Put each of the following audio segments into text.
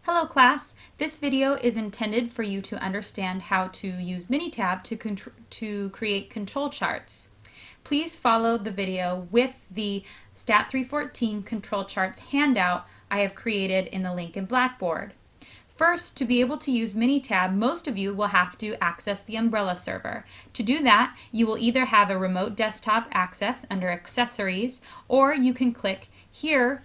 Hello class, this video is intended for you to understand how to use Minitab to create control charts. Please follow the video with the ST314 control charts handout I have created in the link in Blackboard. First, to be able to use Minitab, most of you will have to access the umbrella server. To do that, you will either have a remote desktop access under Accessories, or you can click here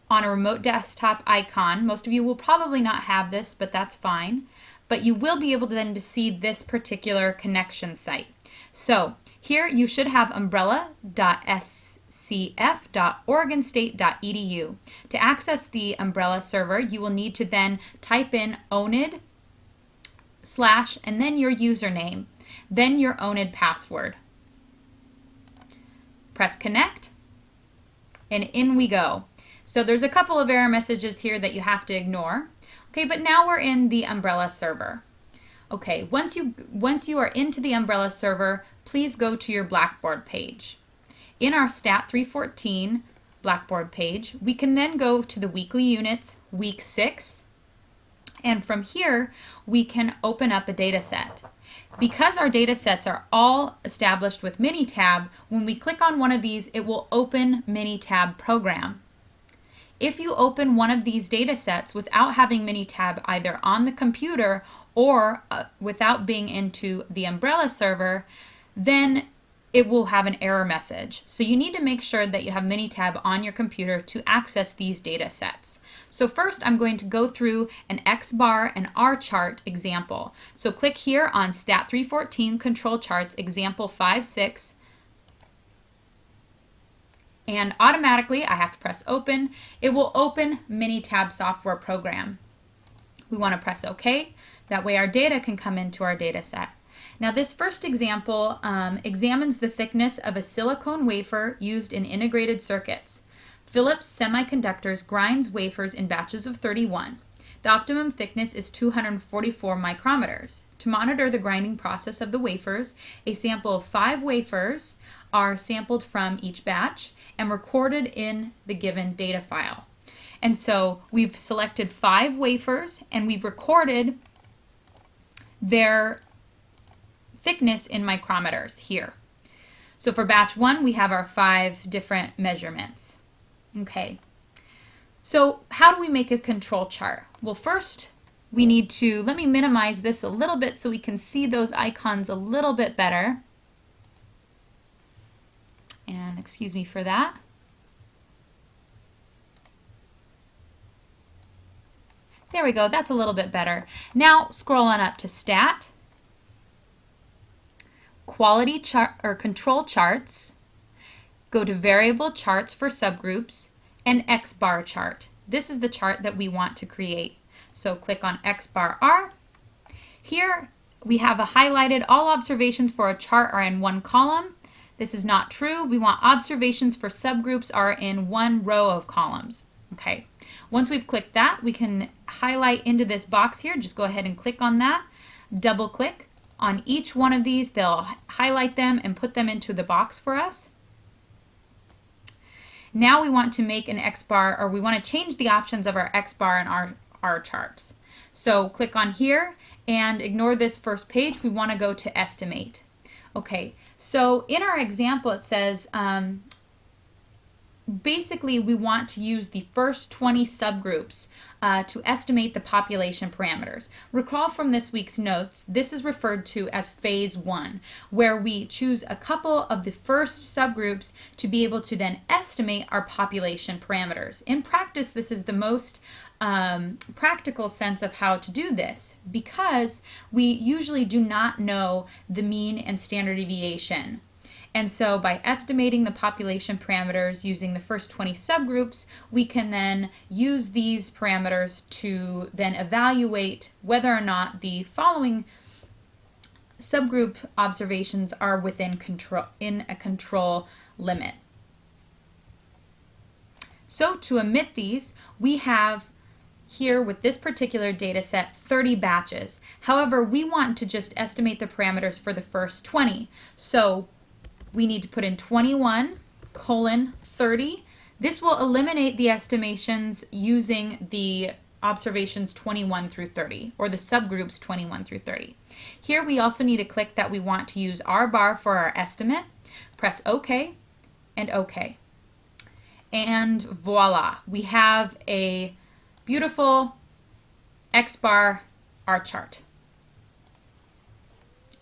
on a remote desktop icon. Most of you will probably not have this, but that's fine. But you will be able to then see this particular connection site. So here you should have umbrella.scf.oregonstate.edu. To access the umbrella server, you will need to then type in owned / and then your username, then your owned password. Press connect, and in we go. So there's a couple of error messages here that you have to ignore. Okay, but now we're in the umbrella server. Okay, once you are into the umbrella server, please go to your Blackboard page. In our ST314 Blackboard page, we can then go to the weekly units, week 6, and from here we can open up a data set. Because our data sets are all established with Minitab, when we click on one of these, it will open Minitab program. If you open one of these data sets without having Minitab either on the computer or without being into the umbrella server, then it will have an error message. So you need to make sure that you have Minitab on your computer to access these data sets. So first I'm going to go through an Xbar and R chart example. So click here on ST314 Control Charts Example 5.6. And automatically, I have to press open. It will open Minitab software program. We want to press OK. That way our data can come into our data set. Now this first example examines the thickness of a silicone wafer used in integrated circuits. Philips Semiconductors grinds wafers in batches of 31. The optimum thickness is 244 micrometers. To monitor the grinding process of the wafers, a sample of 5 wafers are sampled from each batch and recorded in the given data file. And so we've selected 5 wafers and we've recorded their thickness in micrometers here. So for batch 1, we have our 5 different measurements. Okay. So how do we make a control chart? Well, first we need to, let me minimize this a little bit so we can see those icons a little bit better. And excuse me for that. There we go, that's a little bit better. Now scroll on up to Stat, Quality Chart or Control Charts, go to Variable Charts for Subgroups, and Xbar chart. This is the chart that we want to create. So click on Xbar R. Here we have a highlighted all observations for a chart are in one column. This is not true. We want observations for subgroups are in one row of columns. Okay. Once we've clicked that, we can highlight into this box here. Just go ahead and click on that. Double click on each one of these. They'll highlight them and put them into the box for us. Now we want to make an Xbar, or we want to change the options of our Xbar and R charts. So click on here and ignore this first page. We want to go to Estimate. Okay, so in our example it says basically we want to use the first 20 subgroups to estimate the population parameters. Recall from this week's notes, this is referred to as phase 1, where we choose a couple of the first subgroups to be able to then estimate our population parameters. In practice, this is the most practical sense of how to do this, because we usually do not know the mean and standard deviation. And so by estimating the population parameters using the first 20 subgroups, we can then use these parameters to then evaluate whether or not the following subgroup observations are within a control limit. So to omit these, we have here with this particular data set 30 batches. However, we want to just estimate the parameters for the first 20. So we need to put in 21:30. This will eliminate the estimations using the observations 21 through 30, or the subgroups 21 through 30. Here we also need to click that we want to use R bar for our estimate, press OK, and OK. And voila, we have a beautiful Xbar R chart.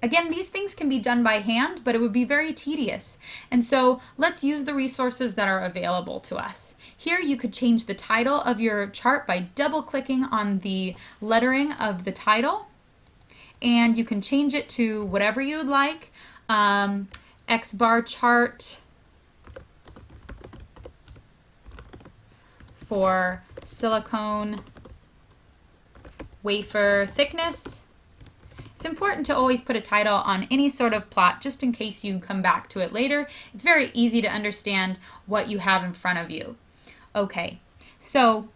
Again, these things can be done by hand, but it would be very tedious. And so let's use the resources that are available to us. Here you could change the title of your chart by double-clicking on the lettering of the title, and you can change it to whatever you would like. Xbar chart for silicone wafer thickness. It's important to always put a title on any sort of plot just in case you come back to it later. It's very easy to understand what you have in front of you. Okay, so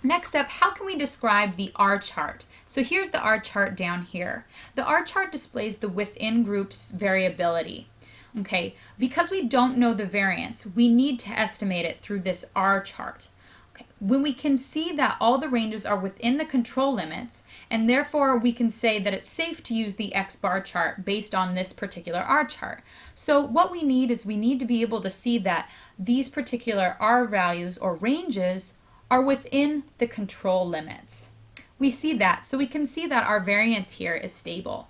next up, how can we describe the R chart? So here's the R chart down here. The R chart displays the within groups variability. Okay, because we don't know the variance, we need to estimate it through this R chart. Okay. When we can see that all the ranges are within the control limits, and therefore we can say that it's safe to use the Xbar chart based on this particular R chart. So what we need is we need to be able to see that these particular R values or ranges are within the control limits. We see that, so we can see that our variance here is stable.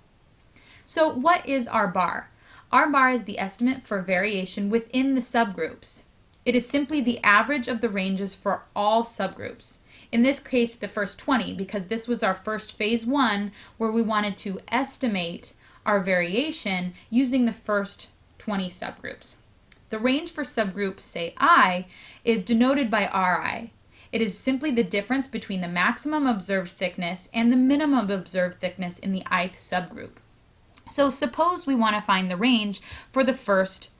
So what is R bar? R bar is the estimate for variation within the subgroups. It is simply the average of the ranges for all subgroups. In this case, the first 20, because this was our first phase 1 where we wanted to estimate our variation using the first 20 subgroups. The range for subgroup, say I, is denoted by Ri. It is simply the difference between the maximum observed thickness and the minimum observed thickness in the ith subgroup. So suppose we want to find the range for the first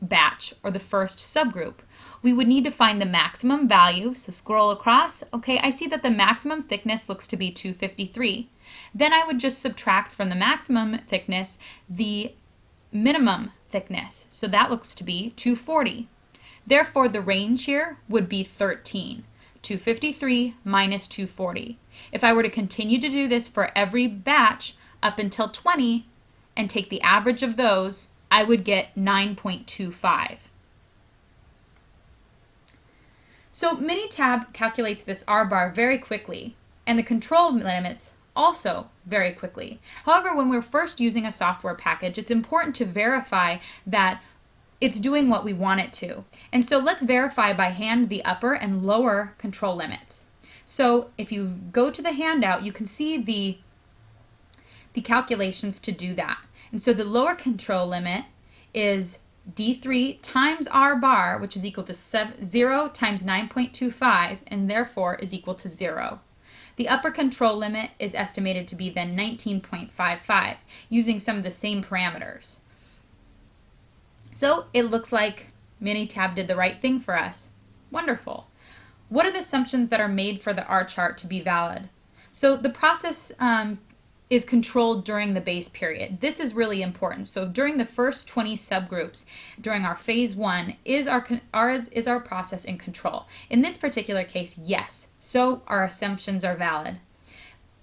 batch or the first subgroup. We would need to find the maximum value, so scroll across. Okay, I see that the maximum thickness looks to be 253. Then I would just subtract from the maximum thickness the minimum thickness, so that looks to be 240. Therefore, the range here would be 13. 253 minus 240. If I were to continue to do this for every batch up until 20 and take the average of those, I would get 9.25. So Minitab calculates this R bar very quickly, and the control limits also very quickly. However, when we're first using a software package, it's important to verify that it's doing what we want it to. And so let's verify by hand the upper and lower control limits. So if you go to the handout, you can see the calculations to do that. And so the lower control limit is D3 times R bar, which is equal to 0 times 9.25, and therefore is equal to 0. The upper control limit is estimated to be then 19.55, using some of the same parameters. So it looks like Minitab did the right thing for us. Wonderful. What are the assumptions that are made for the R chart to be valid? So the process is controlled during the base period. This is really important. So during the first 20 subgroups, during our phase 1, is our process in control? In this particular case, yes. So our assumptions are valid.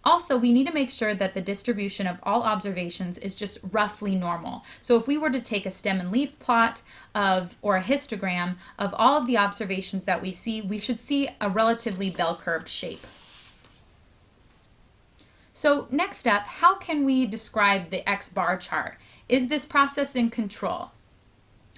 Also, we need to make sure that the distribution of all observations is just roughly normal. So if we were to take a stem and leaf plot or a histogram of all of the observations that we see, we should see a relatively bell-curved shape. So next up, how can we describe the X-bar chart? Is this process in control?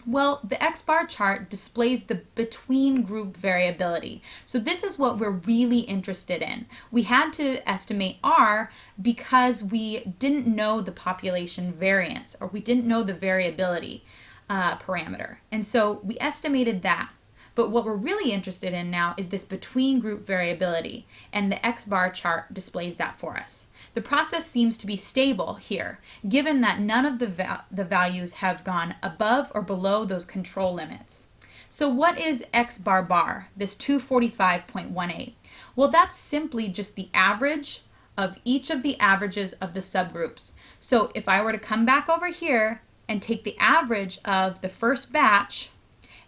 Well, the X-bar chart displays the between group variability. So this is what we're really interested in. We had to estimate R because we didn't know the population variance, or we didn't know the variability parameter. And so we estimated that. But what we're really interested in now is this between group variability, and the X-bar chart displays that for us. The process seems to be stable here, given that none of the values have gone above or below those control limits. So what is X-bar bar, this 245.18? Well, that's simply just the average of each of the averages of the subgroups. So if I were to come back over here and take the average of the first batch,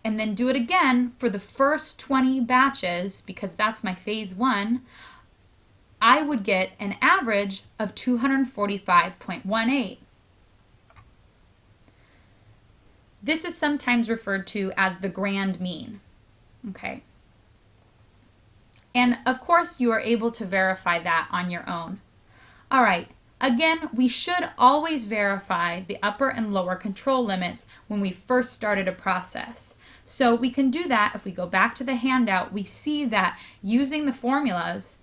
and then do it again for the first 20 batches, because that's my phase 1, I would get an average of 245.18. This is sometimes referred to as the grand mean. Okay. And of course, you are able to verify that on your own. All right. Again, we should always verify the upper and lower control limits when we first started a process. So we can do that if we go back to the handout. We see that using the formulas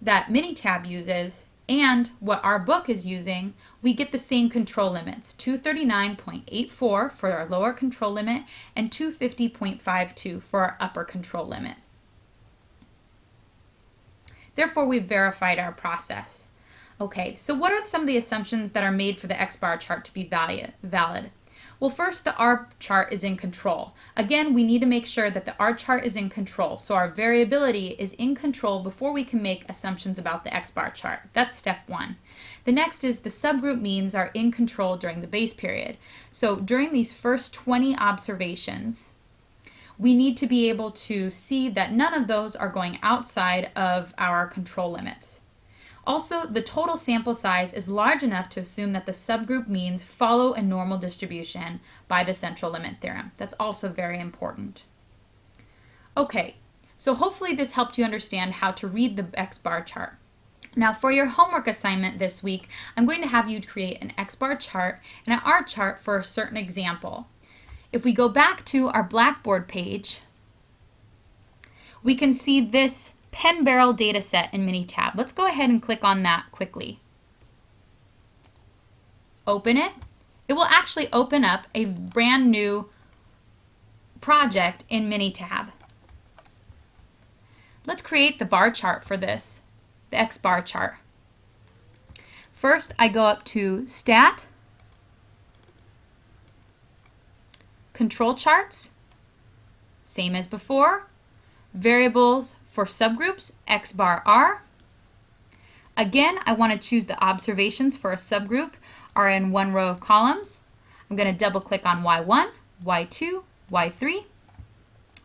that Minitab uses and what our book is using, we get the same control limits, 239.84 for our lower control limit and 250.52 for our upper control limit. Therefore, we've verified our process. Okay, so what are some of the assumptions that are made for the Xbar chart to be valid? Well, first, the R chart is in control. Again, we need to make sure that the R chart is in control, so our variability is in control before we can make assumptions about the Xbar chart. That's step one. The next is the subgroup means are in control during the base period. So during these first 20 observations, we need to be able to see that none of those are going outside of our control limits. Also, the total sample size is large enough to assume that the subgroup means follow a normal distribution by the central limit theorem. That's also very important. Okay, so hopefully this helped you understand how to read the Xbar chart. Now for your homework assignment this week, I'm going to have you create an Xbar chart and an R chart for a certain example. If we go back to our Blackboard page, we can see this pen barrel data set in Minitab. Let's go ahead and click on that quickly. Open it. It will actually open up a brand new project in Minitab. Let's create the bar chart for this, the Xbar chart. First, I go up to Stat, Control Charts, same as before, Variables for subgroups, Xbar R. Again, I want to choose the observations for a subgroup are in one row of columns. I'm going to double click on Y1, Y2, Y3.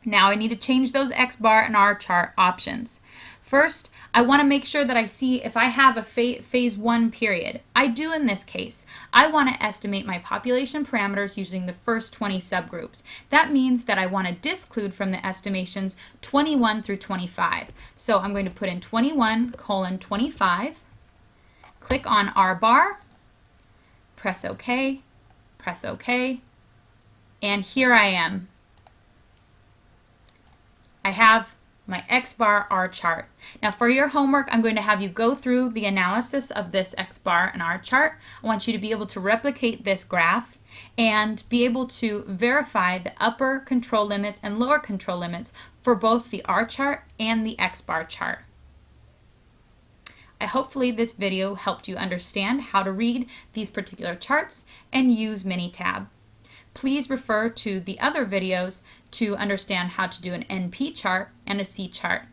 Now I need to change those Xbar and R chart options. First, I want to make sure that I see if I have a phase 1 period. I do in this case. I want to estimate my population parameters using the first 20 subgroups. That means that I want to disclude from the estimations 21 through 25. So I'm going to put in 21:25, click on R bar, press OK, and here I am. I have my Xbar R chart. Now for your homework, I'm going to have you go through the analysis of this Xbar and R chart. I want you to be able to replicate this graph and be able to verify the upper control limits and lower control limits for both the R chart and the Xbar chart. Hopefully this video helped you understand how to read these particular charts and use Minitab. Please refer to the other videos to understand how to do an NP chart and a C chart.